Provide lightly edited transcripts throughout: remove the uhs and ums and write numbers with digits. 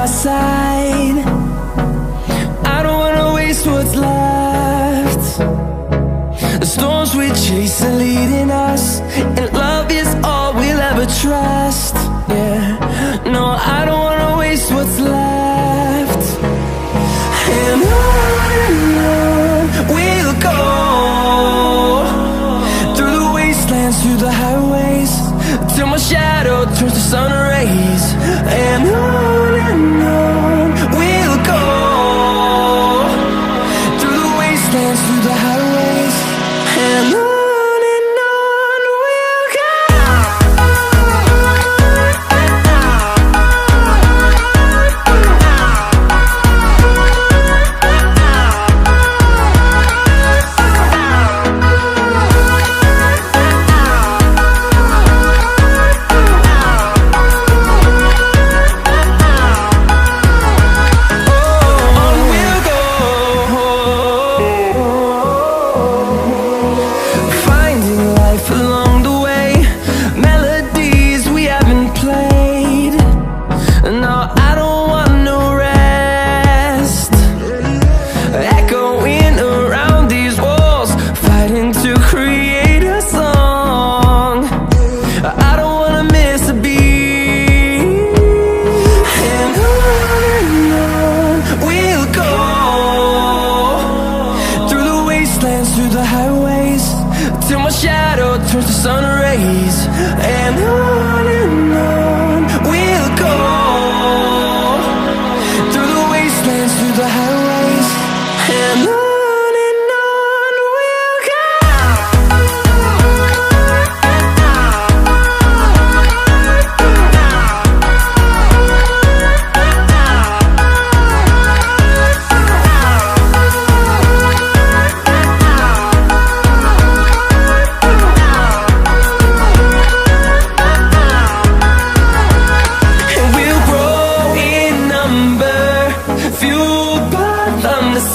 side. I don't wanna waste what's left. The storms we chase are leading us, and love is all we'll ever trust. Yeah, no, I don't wanna waste what's left. And on we'll go, through the wastelands, through the highways, till my shadow turns to sun rays. And on we'll go, through the wastelands, through the highways, and on we'll go. Through the highways, till my shadow turns to sun rays. And on we'll go, through the wastelands, through the highways, and on we'll go.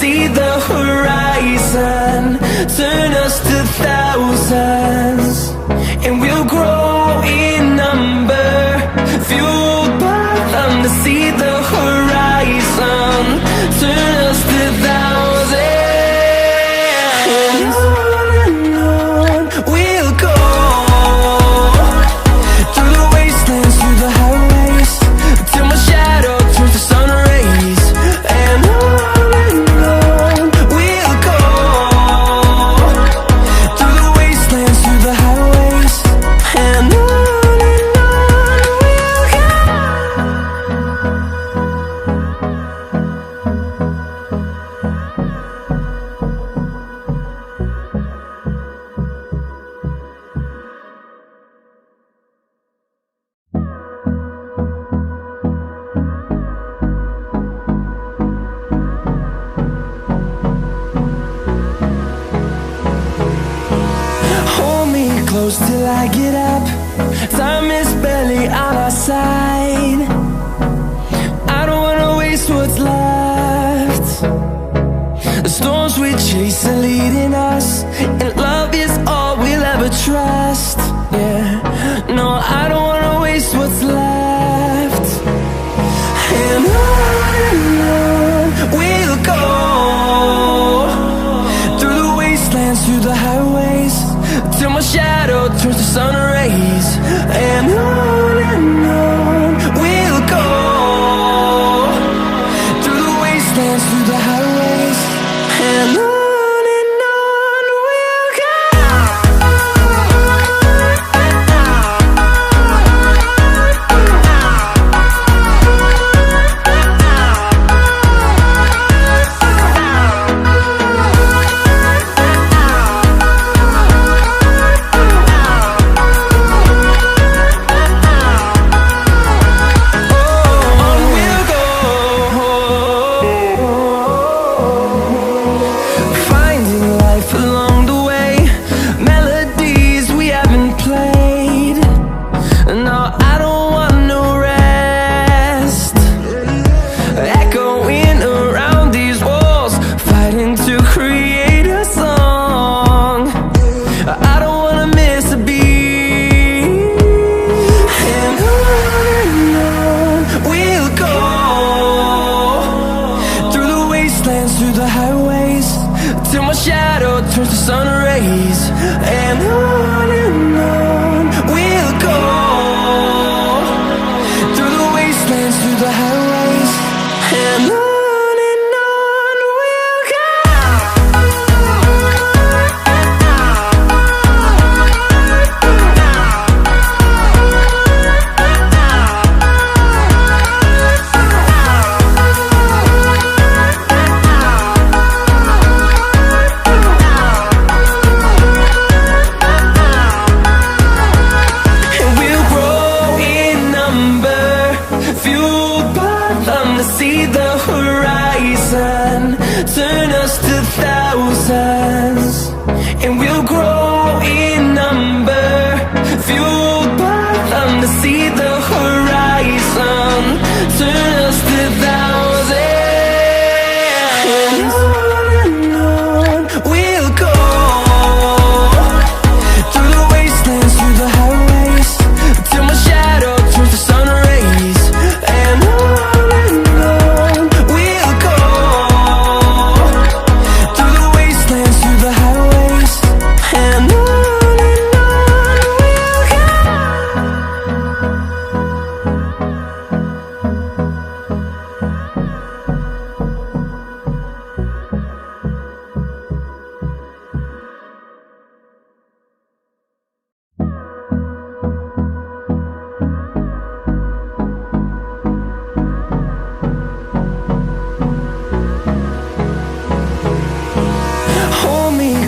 See the horizon, turn us to thousands, and we'll grow in number, fueled by them. To see the horizon, turn us to thousands, and on we'll go, through the wastelands, through the highways, till my shadow turns to sun rays. And close till I get up, time is barely on our side. I don't wanna waste what's left. The storms we chase are leading us, and love is all we'll ever trust. Yeah, no, I don't wanna waste what's left. And on we'll go, through the wastelands, through the highways, till my shadow turns to sun rays. And on we'll go, through the wastelands, through the highways, and on we'll go.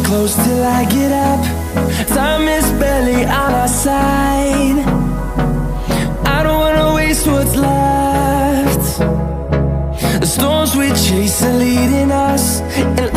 close till I get up. Time is barely on our side. I don't wanna waste what's left. The storms we chase are leading us, and